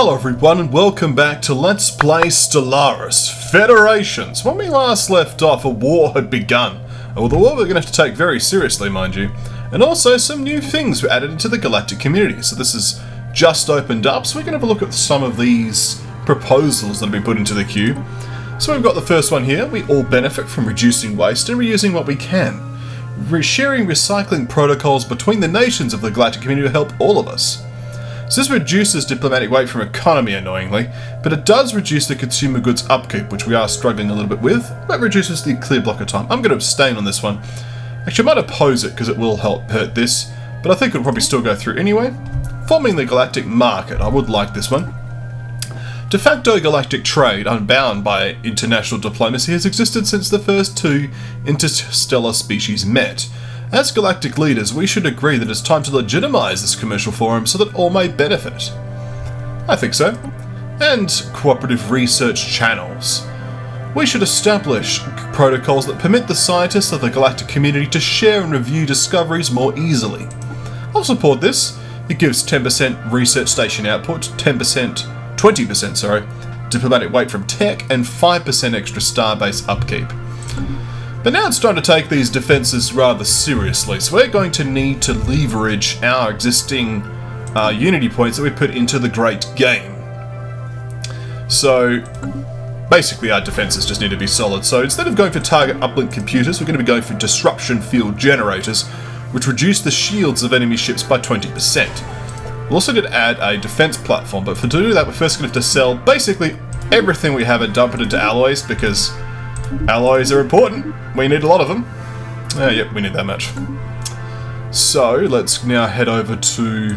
Hello everyone and welcome back to Let's Play Stellaris Federations. When we last left off, a war had begun. The war we're going to have to take very seriously, mind you. And also some new things were added into the Galactic Community. So this is just opened up, so we can have a look at some of these proposals that have been put into the queue. So we've got the first one here. We all benefit from reducing waste and reusing what we can. Sharing recycling protocols between the nations of the Galactic Community will help all of us. So this reduces diplomatic weight from economy, annoyingly, but it does reduce the consumer goods upkeep, which we are struggling a little bit with. That reduces the clear blocker time. I'm going to abstain on this one. Actually, I might oppose it because it will hurt this, but I think it'll probably still go through anyway. Forming the galactic market. I would like this one. De facto galactic trade, unbound by international diplomacy, has existed since the first two interstellar species met. As galactic leaders, we should agree that it's time to legitimize this commercial forum so that all may benefit. I think so. And cooperative research channels. We should establish protocols that permit the scientists of the galactic community to share and review discoveries more easily. I'll support this. It gives 10% research station output, 20%, diplomatic weight from tech, and 5% extra starbase upkeep. But now it's time to take these defences rather seriously, so we're going to need to leverage our existing unity points that we put into the Great Game. So basically our defences just need to be solid, so instead of going for target uplink computers, we're going to be going for disruption field generators, which reduce the shields of enemy ships by 20%. We'll also need to add a defence platform, but to do that we're first going to have to sell basically everything we have and dump it into alloys, because alloys are important. We need a lot of them. Yep, we need that much. So let's now head over to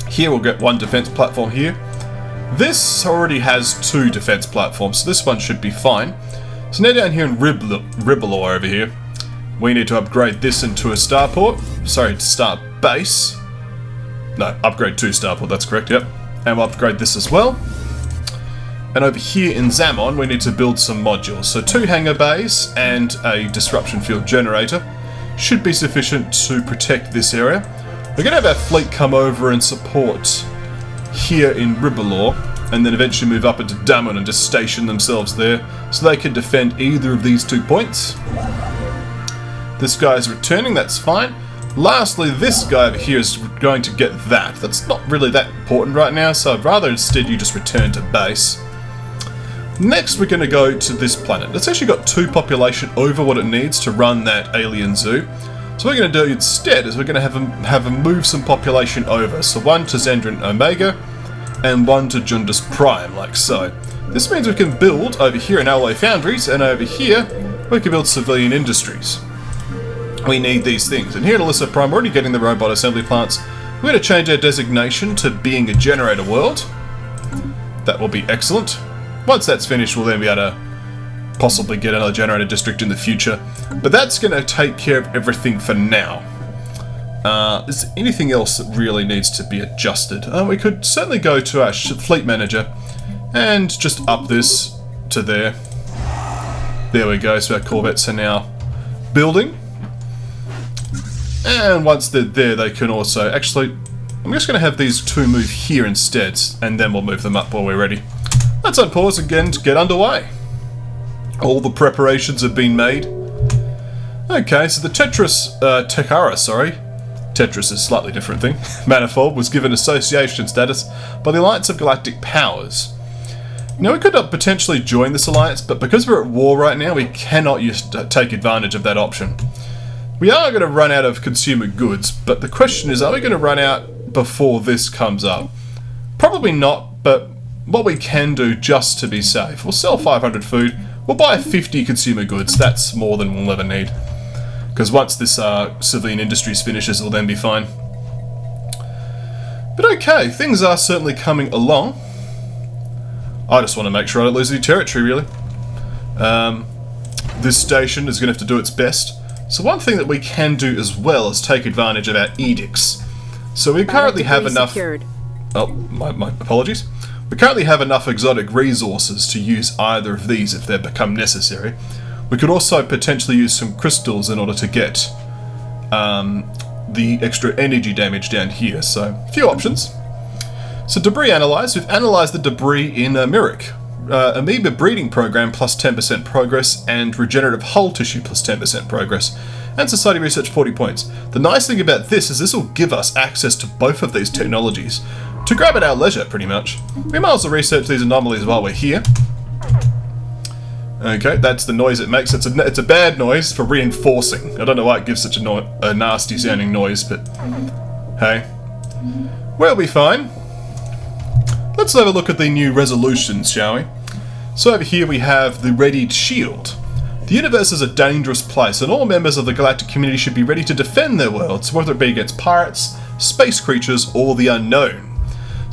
here. We'll get one defense platform here. This already has two defense platforms, so this one should be fine. So now down here in Ribbalore over here, we need to upgrade this into a starport. Sorry, to start base. No, upgrade to starport, that's correct, yep. And we'll upgrade this as well. And over here in Zamon, we need to build some modules. So 2 hangar bays and a disruption field generator should be sufficient to protect this area. We're going to have our fleet come over and support here in Ribbalore, and then eventually move up into Damon and just station themselves there, so they can defend either of these 2 points. This guy is returning, that's fine. Lastly, this guy over here is going to get that. That's not really that important right now, so I'd rather instead you just return to base. Next, we're going to go to this planet. It's actually got 2 population over what it needs to run that alien zoo. So what we're going to do instead is we're going to have them move some population over. So 1 to Zendrin Omega and 1 to Jundus Prime, like so. This means we can build over here in Alloy Foundries, and over here we can build civilian industries. We need these things. And here at Alyssa Prime, we're already getting the robot assembly plants. We're going to change our designation to being a generator world. That will be excellent. Once that's finished, we'll then be able to possibly get another generator district in the future. But that's going to take care of everything for now. Is there anything else that really needs to be adjusted? We could certainly go to our fleet manager and just up this to there. There we go, so our corvettes are now building. And once they're there, they can also... Actually, I'm just going to have these 2 move here instead, and then we'll move them up while we're ready. Let's unpause again to get underway. All the preparations have been made. Okay, so the Tetris is a slightly different thing. Manifold was given association status by the Alliance of Galactic Powers. Now, we could potentially join this alliance, but because we're at war right now, we cannot take advantage of that option. We are going to run out of consumer goods, but the question is, are we going to run out before this comes up? Probably not, but what we can do just to be safe, we'll sell 500 food, we'll buy 50 consumer goods. That's more than we'll ever need. Because once this civilian industries finishes, it'll then be fine. But okay, things are certainly coming along. I just want to make sure I don't lose any territory, really. This station is going to have to do its best. So one thing that we can do as well is take advantage of our edicts. So we currently have enough... Oh, my apologies. We currently have enough exotic resources to use either of these if they become necessary. We could also potentially use some crystals in order to get the extra energy damage down here, so a few options. So debris analysed. We've analysed the debris in Myrick. Amoeba breeding program plus 10% progress, and regenerative hull tissue plus 10% progress. And society research 40 points. The nice thing about this will give us access to both of these technologies to grab at our leisure, pretty much. We might also research these anomalies while we're here. Okay, that's the noise it makes. It's a bad noise for reinforcing. I don't know why it gives such a nasty sounding noise, but hey. We'll be fine. Let's have a look at the new resolutions, shall we? So over here we have the readied shield. The universe is a dangerous place, and all members of the Galactic Community should be ready to defend their worlds, whether it be against pirates, space creatures, or the unknown.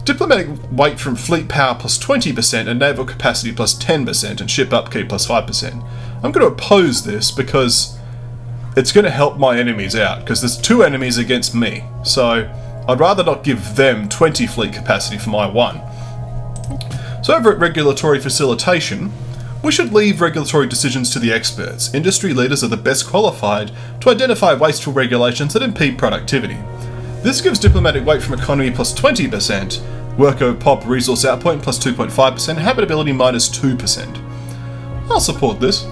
Diplomatic weight from fleet power plus 20%, and naval capacity plus 10%, and ship upkeep plus 5%. I'm going to oppose this because it's going to help my enemies out, because there's 2 enemies against me, so I'd rather not give them 20 fleet capacity for my 1. So over at regulatory facilitation, we should leave regulatory decisions to the experts. Industry leaders are the best qualified to identify wasteful regulations that impede productivity. This gives diplomatic weight from economy plus 20%, worker pop resource output plus 2.5%, habitability minus 2%. I'll support this.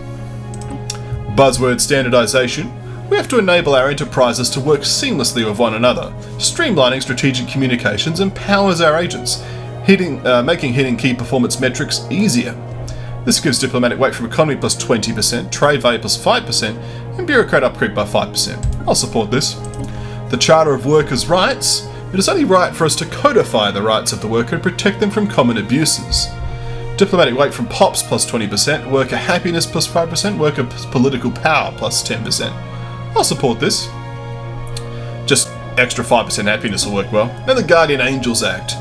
Buzzword standardization. We have to enable our enterprises to work seamlessly with one another. Streamlining strategic communications empowers our agents, making hitting key performance metrics easier. This gives diplomatic weight from economy plus 20%, trade value plus 5%, and bureaucrat upgrade by 5%. I'll support this. The Charter of Workers' Rights. It is only right for us to codify the rights of the worker and protect them from common abuses. Diplomatic weight from POPs plus 20%, worker happiness plus 5%, worker political power plus 10%. I'll support this. Just extra 5% happiness will work well. And the Guardian Angels Act.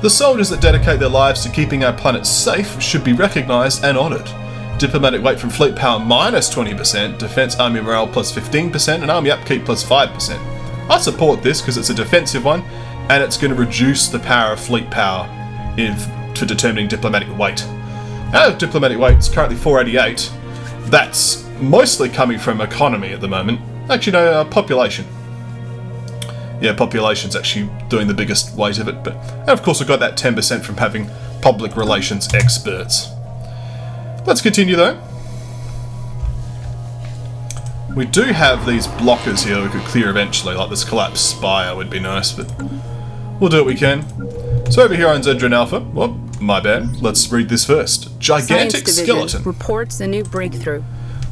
The soldiers that dedicate their lives to keeping our planet safe should be recognised and honoured. Diplomatic weight from fleet power minus 20%, defence army morale plus 15%, and army upkeep plus 5%. I support this because it's a defensive one, and it's going to reduce the power of fleet power for determining diplomatic weight. Our diplomatic weight is currently 488. That's mostly coming from economy at the moment. Actually, no, population. Yeah, population's actually doing the biggest weight of it, but and of course we've got that 10% from having public relations experts. Let's continue though. We do have these blockers here we could clear eventually, like this collapsed spire would be nice, but we'll do what we can. So over here on Zedran Alpha, well, my bad, let's read this first. Gigantic skeleton. Reports a new breakthrough.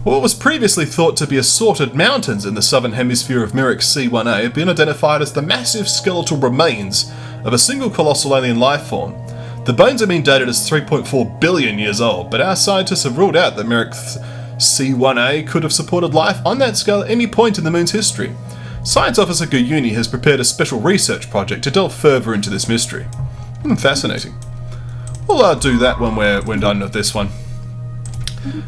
What was previously thought to be assorted mountains in the southern hemisphere of Myrick C1A have been identified as the massive skeletal remains of a single colossal alien life form. The bones have been dated as 3.4 billion years old, but our scientists have ruled out that Myrick C1A could have supported life on that scale at any point in the moon's history. Science Officer Guyuni has prepared a special research project to delve further into this mystery. Fascinating. We'll do that when we're done with this one.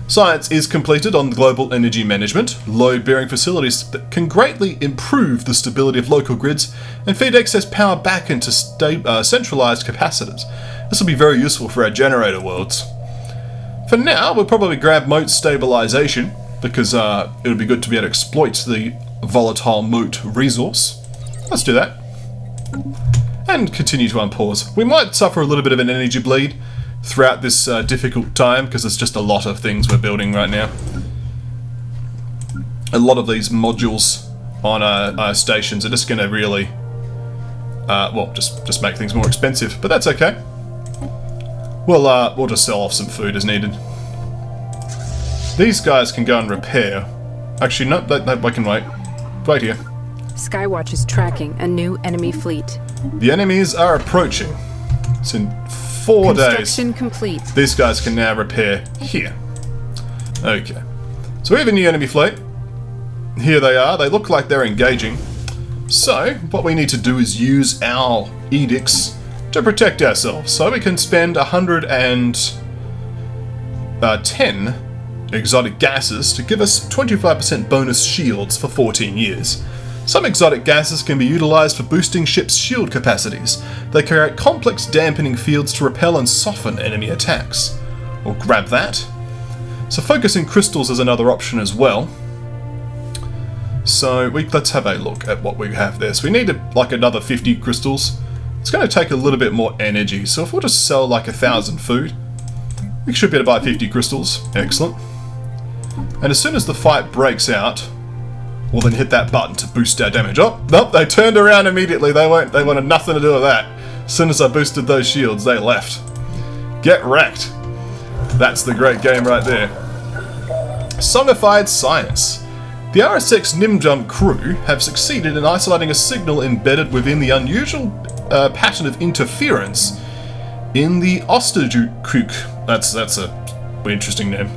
Science is completed on global energy management, load-bearing facilities that can greatly improve the stability of local grids and feed excess power back into centralised capacitors. This will be very useful for our generator worlds. For now, we'll probably grab moat stabilization, because it'll be good to be able to exploit the volatile moat resource. Let's do that. And continue to unpause. We might suffer a little bit of an energy bleed throughout this difficult time, because there's just a lot of things we're building right now. A lot of these modules on our stations are just going to really, well, just make things more expensive, but that's okay. We'll just sell off some food as needed. These guys can go and repair. Actually, no, they can wait. Wait here. Skywatch is tracking a new enemy fleet. The enemies are approaching. It's in 4 days. Construction complete. These guys can now repair here. Okay. So we have a new enemy fleet. Here they are. They look like they're engaging. So, what we need to do is use our edicts to protect ourselves. So we can spend 110 exotic gases to give us 25% bonus shields for 14 years. Some exotic gases can be utilised for boosting ships' shield capacities. They create complex dampening fields to repel and soften enemy attacks. We'll grab that. So focusing crystals is another option as well. So let's have a look at what we have there. So we need like another 50 crystals. It's It's going to take a little bit more energy, so if we'll just sell like 1,000 food, we should be able to buy 50 crystals. Excellent. And as soon as the fight breaks out, we'll then hit that button to boost our damage. Oh, nope, they turned around immediately. They wanted nothing to do with that. As soon as I boosted those shields, they left. Get wrecked. That's the great game right there. Songified Science. The RSX Nimjum crew have succeeded in isolating a signal embedded within the unusual pattern of interference in the Osterkuk. That's a interesting name.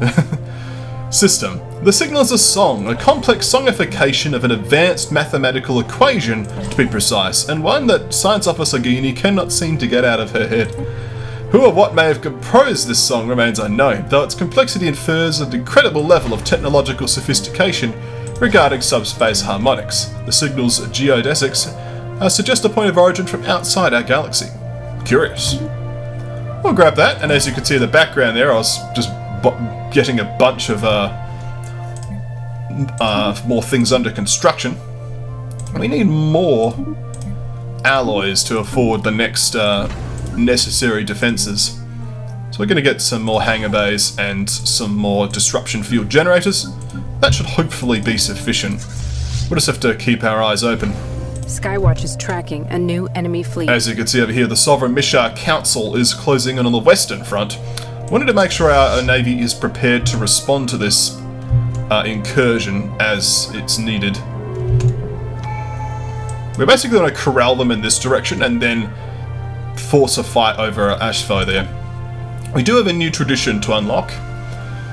System. The signal is a song, a complex songification of an advanced mathematical equation, to be precise, and one that Science Officer Guini cannot seem to get out of her head. Who or what may have composed this song remains unknown, though its complexity infers an incredible level of technological sophistication regarding subspace harmonics. The signal's geodesics suggest a point of origin from outside our galaxy. Curious. We'll grab that, and as you can see in the background there, I was just getting a bunch of more things under construction. We need more alloys to afford the next necessary defences. So we're going to get some more hangar bays and some more disruption field generators. That should hopefully be sufficient. We'll just have to keep our eyes open. Skywatch is tracking a new enemy fleet. As you can see over here, the Sovereign Mishar Council is closing in on the western front. Wanted to make sure our navy is prepared to respond to this incursion as it's needed. We're basically going to corral them in this direction and then force a fight over Ashfo there. We do have a new tradition to unlock.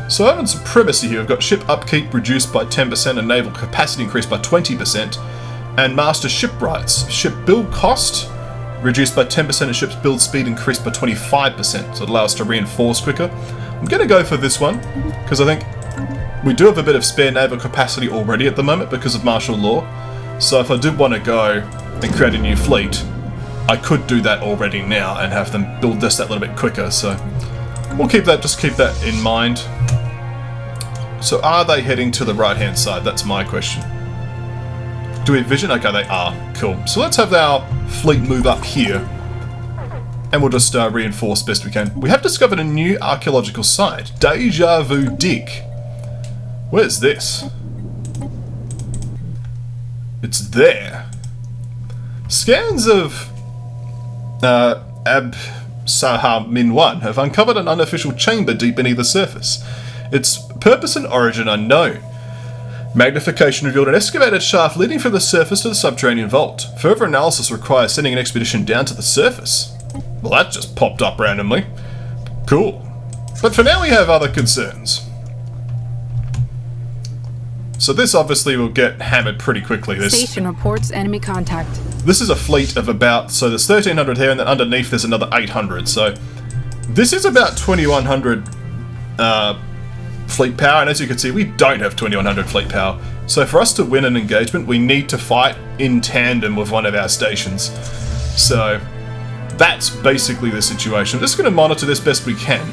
So having supremacy here, we've got ship upkeep reduced by 10% and naval capacity increased by 20%, and master shipwrights. Ship build cost reduced by 10% and ship's build speed increased by 25%, so it allows us to reinforce quicker. I'm going to go for this one, because I think we do have a bit of spare naval capacity already at the moment because of martial law. So if I did want to go and create a new fleet, I could do that already now and have them build this that little bit quicker, so we'll keep that, just keep that in mind. So are they heading to the right hand side? That's my question. Do we have vision? Okay, they are. Cool. So let's have our fleet move up here. And we'll just reinforce best we can. We have discovered a new archaeological site. Deja Vu Dig. Where's this? It's there. Scans of Ab Sahar Min 1 have uncovered an unofficial chamber deep beneath the surface. Its purpose and origin unknown. Magnification revealed an excavated shaft leading from the surface to the subterranean vault. Further analysis requires sending an expedition down to the surface. Well, that just popped up randomly. Cool. But for now we have other concerns. So this obviously will get hammered pretty quickly. Station reports enemy contact. This is a fleet of about, so there's 1,300 here and then underneath there's another 800. So this is about 2,100 fleet power, and as you can see we don't have 2,100 fleet power. So for us to win an engagement we need to fight in tandem with one of our stations. So that's basically the situation. I'm just going to monitor this best we can.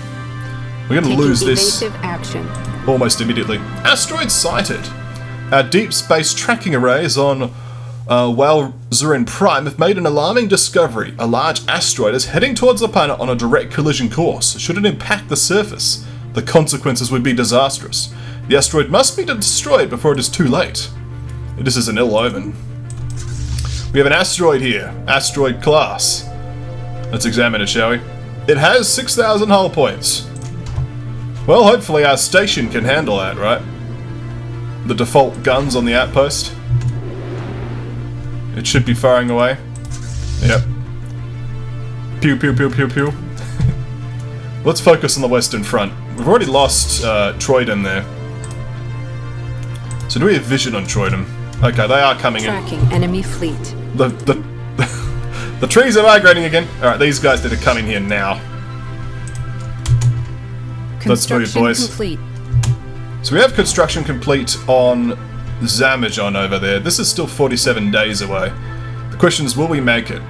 We're going to lose this action almost immediately. Asteroid sighted. Our deep space tracking arrays on Walzurin Prime have made an alarming discovery. A large asteroid is heading towards the planet on a direct collision course. Should it impact the surface, the consequences would be disastrous. The asteroid must be destroyed before it is too late. This is an ill omen. We have an asteroid here. Asteroid class. Let's examine it, shall we? It has 6,000 hull points. Well, hopefully our station can handle that, right? The default guns on the outpost. It should be firing away. Yep. Pew, pew, pew, pew, pew. Let's focus on the western front. We've already lost Troydon there. So do we have vision on Troydon? Okay, they are coming Tracking enemy fleet. The trees are migrating again. Alright, these guys need to come in here now. Let's move, boys. Complete. So we have construction complete on Zamajon over there. This is still 47 days away. The question is, will we make it?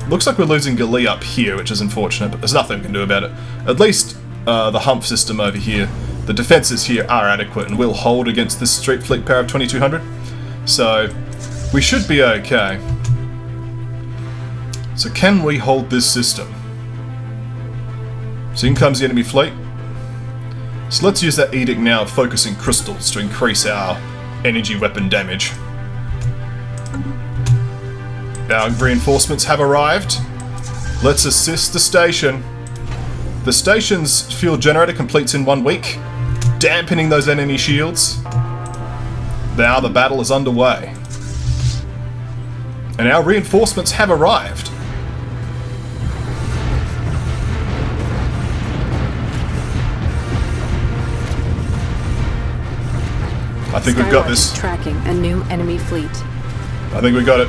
Looks like we're losing Gali up here, which is unfortunate, but there's nothing we can do about it. At least the hump system over here, the defences here are adequate and will hold against this street fleet power of 2,200. So we should be okay. So can we hold this system? So in comes the enemy fleet. So let's use that edict now of focusing crystals to increase our energy weapon damage. Our reinforcements have arrived. Let's assist the station. The station's fuel generator completes in 1 week, dampening those enemy shields. Now the battle is underway. And our reinforcements have arrived. I think we've got this. Tracking a new enemy fleet. I think we got it.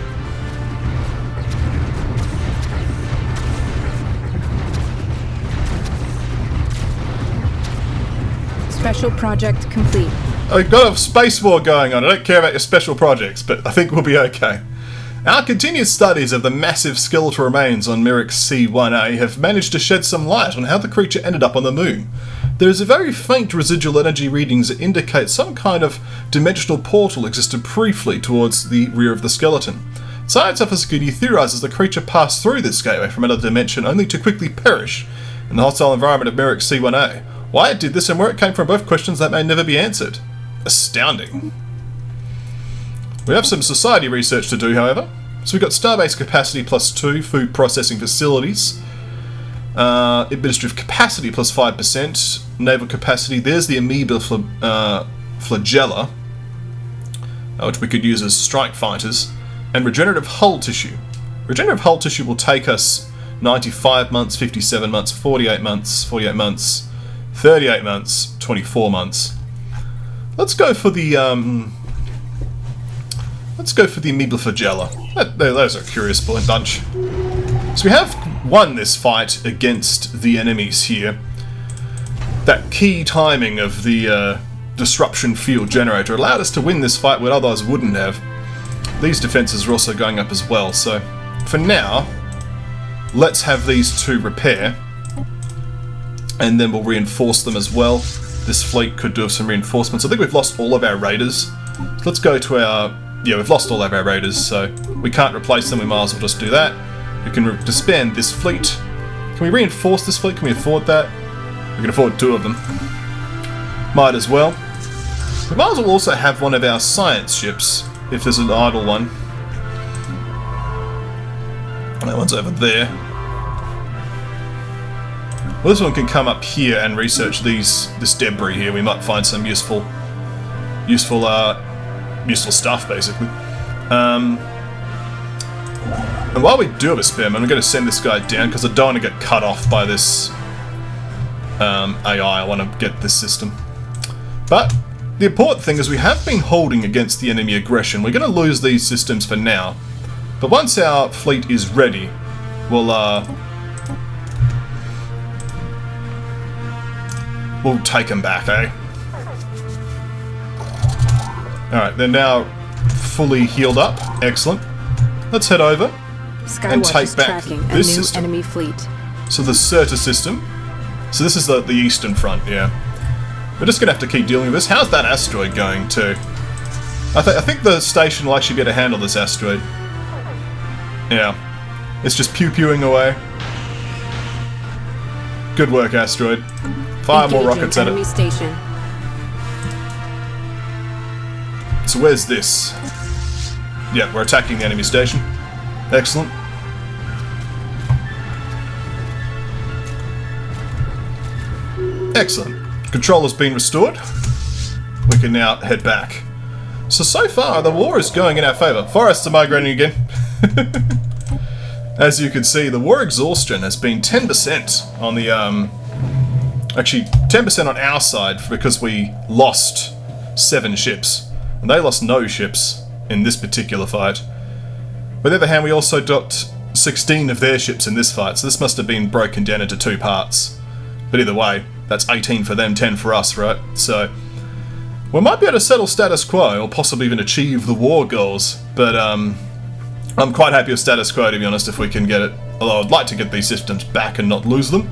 Special project complete. We've got a space war going on. I don't care about your special projects, but I think we'll be okay. Our continued studies of the massive skeletal remains on Myrick C1A have managed to shed some light on how the creature ended up on the moon. There is a very faint residual energy readings that indicate some kind of dimensional portal existed briefly towards the rear of the skeleton. Science Officer Goody theorises the creature passed through this gateway from another dimension only to quickly perish in the hostile environment of Myrick C1A. Why it did this and where it came from, both questions that may never be answered. Astounding. We have some society research to do, however. So we've got starbase capacity +2, food processing facilities, administrative capacity +5%, naval capacity. There's the amoeba flagella, which we could use as strike fighters, and regenerative hull tissue. Regenerative hull tissue will take us 95 months, 57 months, 48 months, 48 months, 38 months, 24 months. Let's go for the amoeba flagella. Those are a curious bunch. So we have won this fight against the enemies here. That key timing of the disruption field generator allowed us to win this fight where others wouldn't have. These defenses are also going up as well, so for now, let's have these two repair, and then we'll reinforce them as well. This fleet could do some reinforcements. I think we've lost all of our raiders. So let's go to our... Yeah, we've lost all of our raiders, so we can't replace them. We might as well just do that. We can disband this fleet. Can we reinforce this fleet? Can we afford that? We can afford 2 of them. Might as well. We might as well also have one of our science ships, if there's an idle one. That one's over there. Well, this one can come up here and research this debris here. We might find some useful stuff, basically. And while we do have a spare man, I'm going to send this guy down because I don't want to get cut off by this AI. I want to get this system. But the important thing is we have been holding against the enemy aggression. We're going to lose these systems for now. But once our fleet is ready, we'll take them back, eh? Alright, they're now fully healed up. Excellent. Let's head over and take back this system. Enemy fleet. So the Certa system. So this is the eastern front, yeah. We're just going to have to keep dealing with this. How's that asteroid going too? I think the station will actually be able to handle this asteroid. Yeah. It's just pew-pewing away. Good work, asteroid. Fire more rockets at it. Station. So where's this? Yeah, we're attacking the enemy station. Excellent. Excellent. Control has been restored. We can now head back. So far, the war is going in our favour. Forests are migrating again. As you can see, the war exhaustion has been 10% on the, actually, 10% on our side because we lost 7 ships. And they lost no ships in this particular fight. But on the other hand, we also docked 16 of their ships in this fight, so this must have been broken down into 2 parts. But either way, that's 18 for them, 10 for us, right? So, we might be able to settle status quo, or possibly even achieve the war goals. But, I'm quite happy with status quo, to be honest, if we can get it. Although I'd like to get these systems back and not lose them.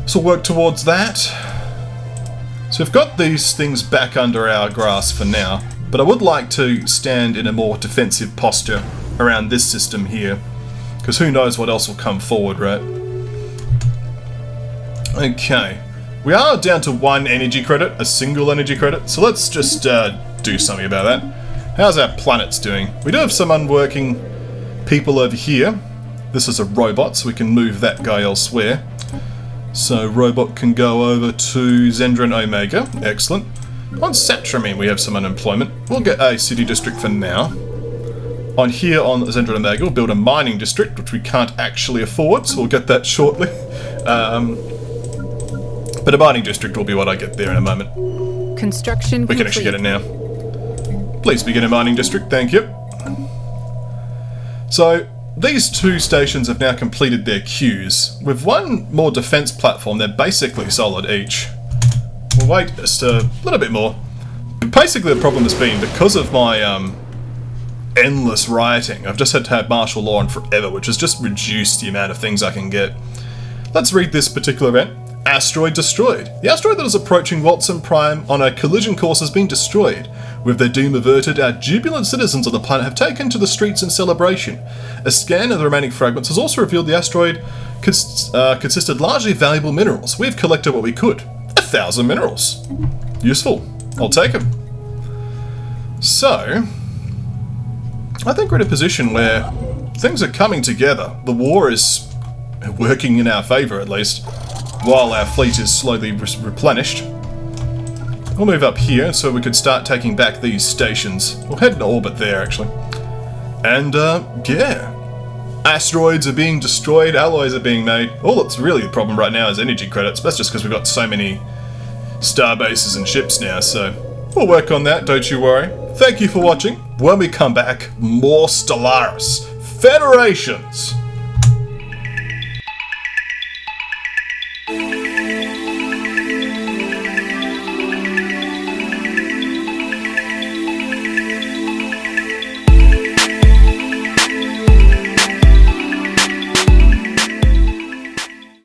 So we'll work towards that. So we've got these things back under our grasp for now, but I would like to stand in a more defensive posture around this system here. Because who knows what else will come forward, right? Okay. We are down to 1 energy credit, a single energy credit, so let's just do something about that. How's our planets doing? We do have some unworking people over here. This is a robot, so we can move that guy elsewhere. So robot can go over to Zendron Omega. Excellent. On Satramine we have some unemployment. We'll get a city district for now. On here on Zendron Omega we'll build a mining district, which we can't actually afford, so we'll get that shortly. But a mining district will be what I get there in a moment. Construction We can actually get it now. Please begin a mining district, thank you. So, these 2 stations have now completed their queues. With 1 more defense platform, they're basically solid each. We'll wait just a little bit more. Basically the problem has been, because of my endless rioting, I've just had to have martial law on forever, which has just reduced the amount of things I can get. Let's read this particular event. Asteroid destroyed. The asteroid that is approaching Watson Prime on a collision course has been destroyed. With their doom averted, our jubilant citizens of the planet have taken to the streets in celebration. A scan of the remaining fragments has also revealed the asteroid consisted largely of valuable minerals. We've collected what we could. 1,000 minerals. Useful. I'll take them. So, I think we're in a position where things are coming together. The war is working in our favour, at least, while our fleet is slowly replenished. We'll move up here so we could start taking back these stations. We'll head into orbit there, actually. And, yeah. Asteroids are being destroyed, alloys are being made. All that's really the problem right now is energy credits. That's just because we've got so many star bases and ships now, so we'll work on that, don't you worry. Thank you for watching. When we come back, more Stellaris. Federations!